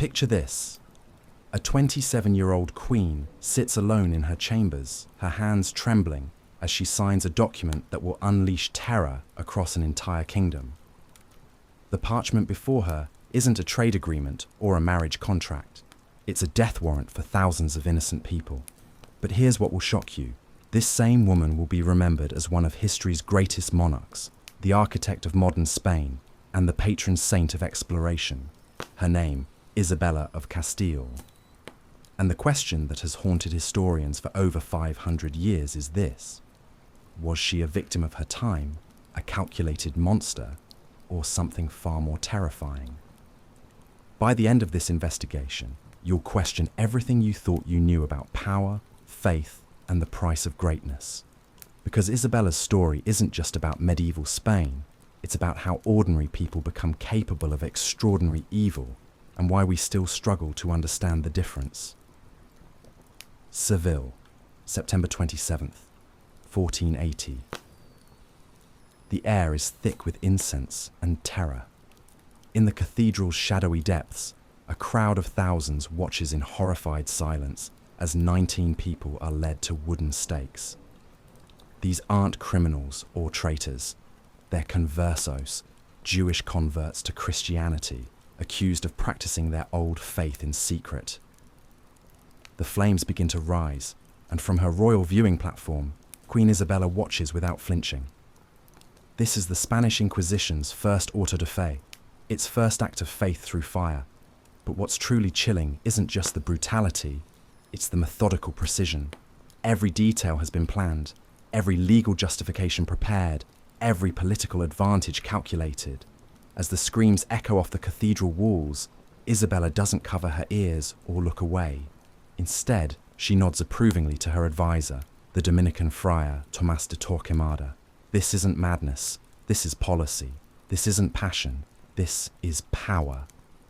Picture this. A 27-year-old queen sits alone in her chambers, her hands trembling as she signs a document that will unleash terror across an entire kingdom. The parchment before her isn't a trade agreement or a marriage contract. It's a death warrant for thousands of innocent people. But here's what will shock you. This same woman will be remembered as one of history's greatest monarchs, the architect of modern Spain, and the patron saint of exploration. Her name, Isabella of Castile. And the question that has haunted historians for over 500 years is this: was she a victim of her time, a calculated monster, or something far more terrifying? By the end of this investigation, you'll question everything you thought you knew about power, faith, and the price of greatness. Because Isabella's story isn't just about medieval Spain, it's about how ordinary people become capable of extraordinary evil, and why we still struggle to understand the difference. Seville, September 27th, 1480. The air is thick with incense and terror. In the cathedral's shadowy depths, a crowd of thousands watches in horrified silence as 19 people are led to wooden stakes. These aren't criminals or traitors. They're conversos, Jewish converts to Christianity, accused of practicing their old faith in secret. The flames begin to rise, and from her royal viewing platform, Queen Isabella watches without flinching. This is the Spanish Inquisition's first auto de fe, its first act of faith through fire. But what's truly chilling isn't just the brutality, it's the methodical precision. Every detail has been planned, every legal justification prepared, every political advantage calculated. As the screams echo off the cathedral walls, Isabella doesn't cover her ears or look away. Instead, she nods approvingly to her advisor, the Dominican friar Tomás de Torquemada. This isn't madness, this is policy. This isn't passion, this is power.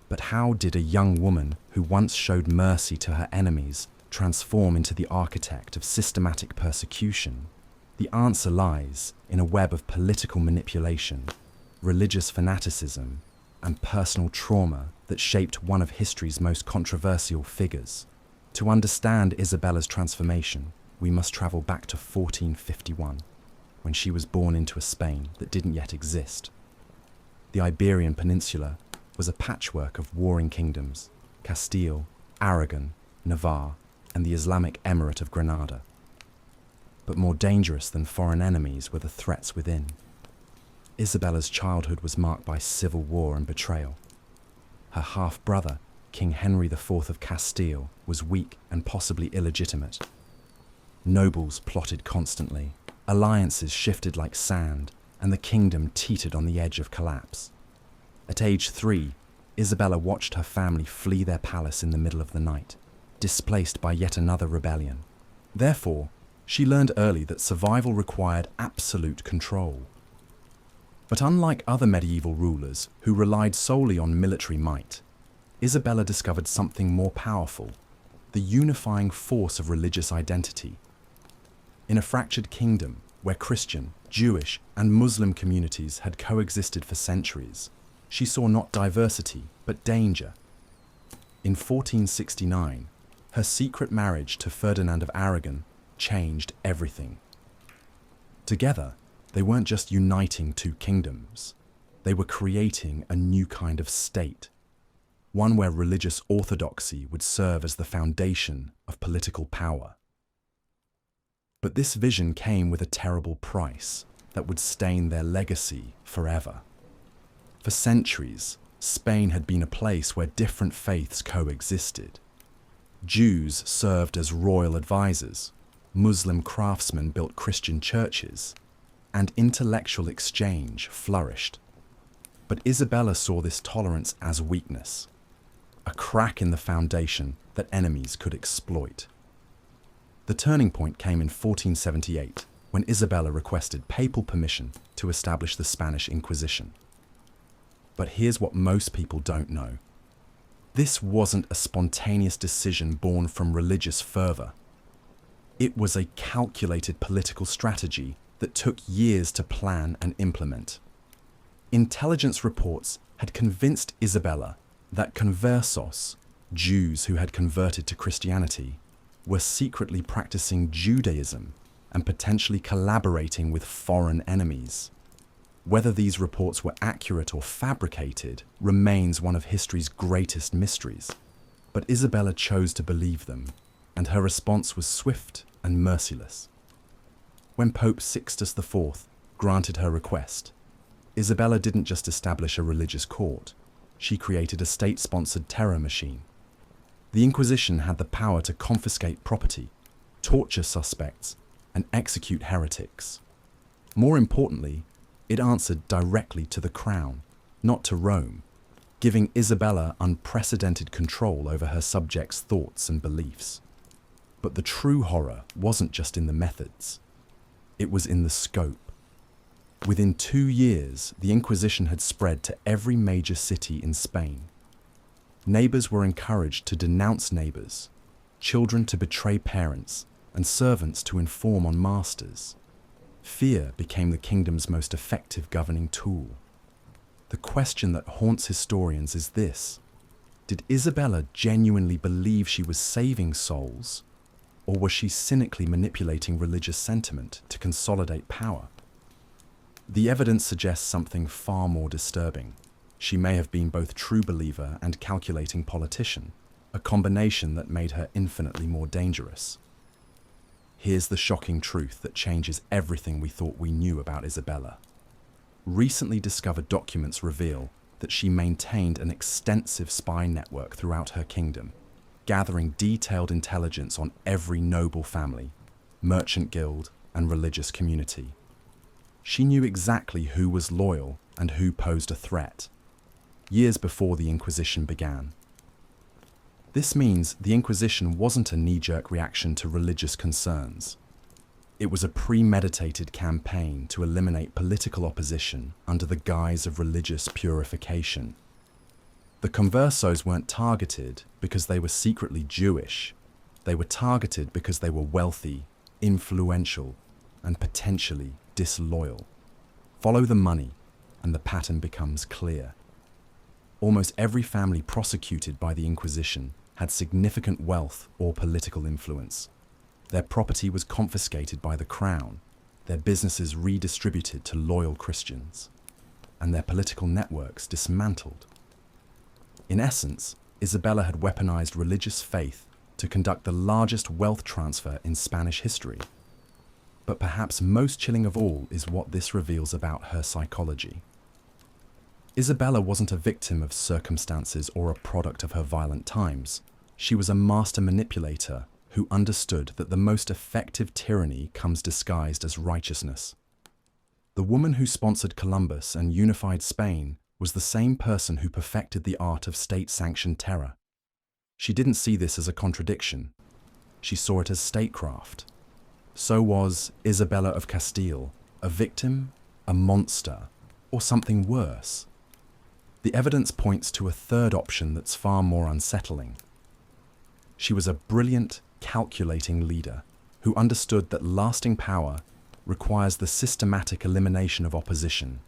But how did a young woman who once showed mercy to her enemies transform into the architect of systematic persecution? The answer lies in a web of political manipulation, religious fanaticism, and personal trauma that shaped one of history's most controversial figures. To understand Isabella's transformation, we must travel back to 1451, when she was born into a Spain that didn't yet exist. The Iberian Peninsula was a patchwork of warring kingdoms: Castile, Aragon, Navarre, and the Islamic Emirate of Granada. But more dangerous than foreign enemies were the threats within. Isabella's childhood was marked by civil war and betrayal. Her half-brother, King Henry IV of Castile, was weak and possibly illegitimate. Nobles plotted constantly, alliances shifted like sand, and the kingdom teetered on the edge of collapse. At age 3, Isabella watched her family flee their palace in the middle of the night, displaced by yet another rebellion. Therefore, she learned early that survival required absolute control. But unlike other medieval rulers who relied solely on military might, Isabella discovered something more powerful: the unifying force of religious identity. In a fractured kingdom where Christian, Jewish, and Muslim communities had coexisted for centuries, she saw not diversity, but danger. In 1469, her secret marriage to Ferdinand of Aragon changed everything. Together, they weren't just uniting two kingdoms, they were creating a new kind of state, one where religious orthodoxy would serve as the foundation of political power. But this vision came with a terrible price that would stain their legacy forever. For centuries, Spain had been a place where different faiths coexisted. Jews served as royal advisors, Muslim craftsmen built Christian churches, and intellectual exchange flourished. But Isabella saw this tolerance as weakness, a crack in the foundation that enemies could exploit. The turning point came in 1478, when Isabella requested papal permission to establish the Spanish Inquisition. But here's what most people don't know. This wasn't a spontaneous decision born from religious fervor. It was a calculated political strategy that took years to plan and implement. Intelligence reports had convinced Isabella that conversos, Jews who had converted to Christianity were secretly practicing Judaism and potentially collaborating with foreign enemies. Whether these reports were accurate or fabricated remains one of history's greatest mysteries. But Isabella chose to believe them, and her response was swift and merciless. When Pope Sixtus IV granted her request, Isabella didn't just establish a religious court, she created a state-sponsored terror machine. The Inquisition had the power to confiscate property, torture suspects, and execute heretics. More importantly, it answered directly to the crown, not to Rome, giving Isabella unprecedented control over her subjects' thoughts and beliefs. But the true horror wasn't just in the methods. It was in the scope. Within 2 years, the Inquisition had spread to every major city in Spain. Neighbors were encouraged to denounce neighbors, children to betray parents, and servants to inform on masters. Fear became the kingdom's most effective governing tool. The question that haunts historians is this: did Isabella genuinely believe she was saving souls, or was she cynically manipulating religious sentiment to consolidate power? The evidence suggests something far more disturbing. She may have been both true believer and calculating politician, a combination that made her infinitely more dangerous. Here's the shocking truth that changes everything we thought we knew about Isabella. Recently discovered documents reveal that she maintained an extensive spy network throughout her kingdom, gathering detailed intelligence on every noble family, merchant guild, and religious community. She knew exactly who was loyal and who posed a threat, years before the Inquisition began. This means the Inquisition wasn't a knee-jerk reaction to religious concerns. It was a premeditated campaign to eliminate political opposition under the guise of religious purification. The conversos weren't targeted because they were secretly Jewish. They were targeted because they were wealthy, influential, and potentially disloyal. Follow the money, and the pattern becomes clear. Almost every family prosecuted by the Inquisition had significant wealth or political influence. Their property was confiscated by the crown, their businesses redistributed to loyal Christians, and their political networks dismantled. In essence, Isabella had weaponized religious faith to conduct the largest wealth transfer in Spanish history. But perhaps most chilling of all is what this reveals about her psychology. Isabella wasn't a victim of circumstances or a product of her violent times. She was a master manipulator who understood that the most effective tyranny comes disguised as righteousness. The woman who sponsored Columbus and unified Spain was the same person who perfected the art of state-sanctioned terror. She didn't see this as a contradiction. She saw it as statecraft. So was Isabella of Castile a victim, a monster, or something worse? The evidence points to a third option that's far more unsettling. She was a brilliant, calculating leader who understood that lasting power requires the systematic elimination of opposition,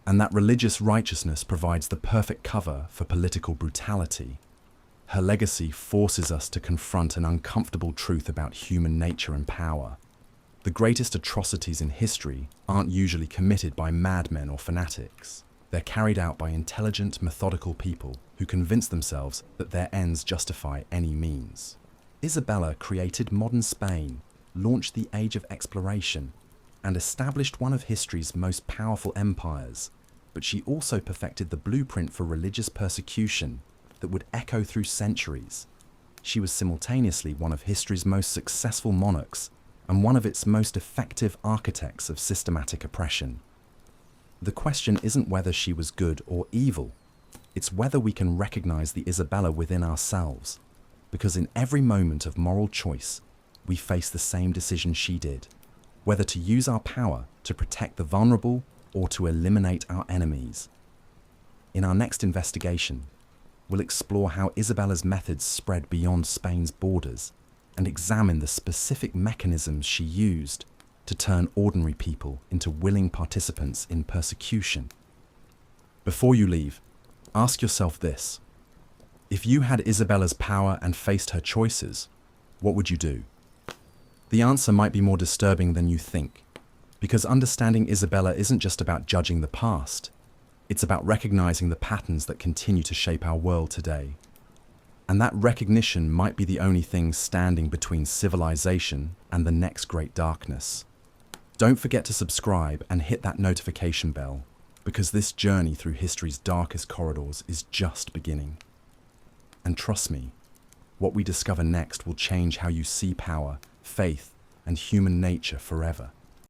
and that religious righteousness provides the perfect cover for political brutality. Her legacy forces us to confront an uncomfortable truth about human nature and power. The greatest atrocities in history aren't usually committed by madmen or fanatics. They're carried out by intelligent, methodical people who convince themselves that their ends justify any means. Isabella created modern Spain, launched the Age of Exploration, and established one of history's most powerful empires, but she also perfected the blueprint for religious persecution that would echo through centuries. She was simultaneously one of history's most successful monarchs and one of its most effective architects of systematic oppression. The question isn't whether she was good or evil, it's whether we can recognize the Isabella within ourselves, because in every moment of moral choice, we face the same decision she did, whether to use our power to protect the vulnerable or to eliminate our enemies. In our next investigation, we'll explore how Isabella's methods spread beyond Spain's borders and examine the specific mechanisms she used to turn ordinary people into willing participants in persecution. Before you leave, ask yourself this: If you had Isabella's power and faced her choices, what would you do? The answer might be more disturbing than you think, because understanding Isabella isn't just about judging the past. It's about recognizing the patterns that continue to shape our world today. And that recognition might be the only thing standing between civilization and the next great darkness. Don't forget to subscribe and hit that notification bell, because this journey through history's darkest corridors is just beginning. And trust me, what we discover next will change how you see power, faith, and human nature forever.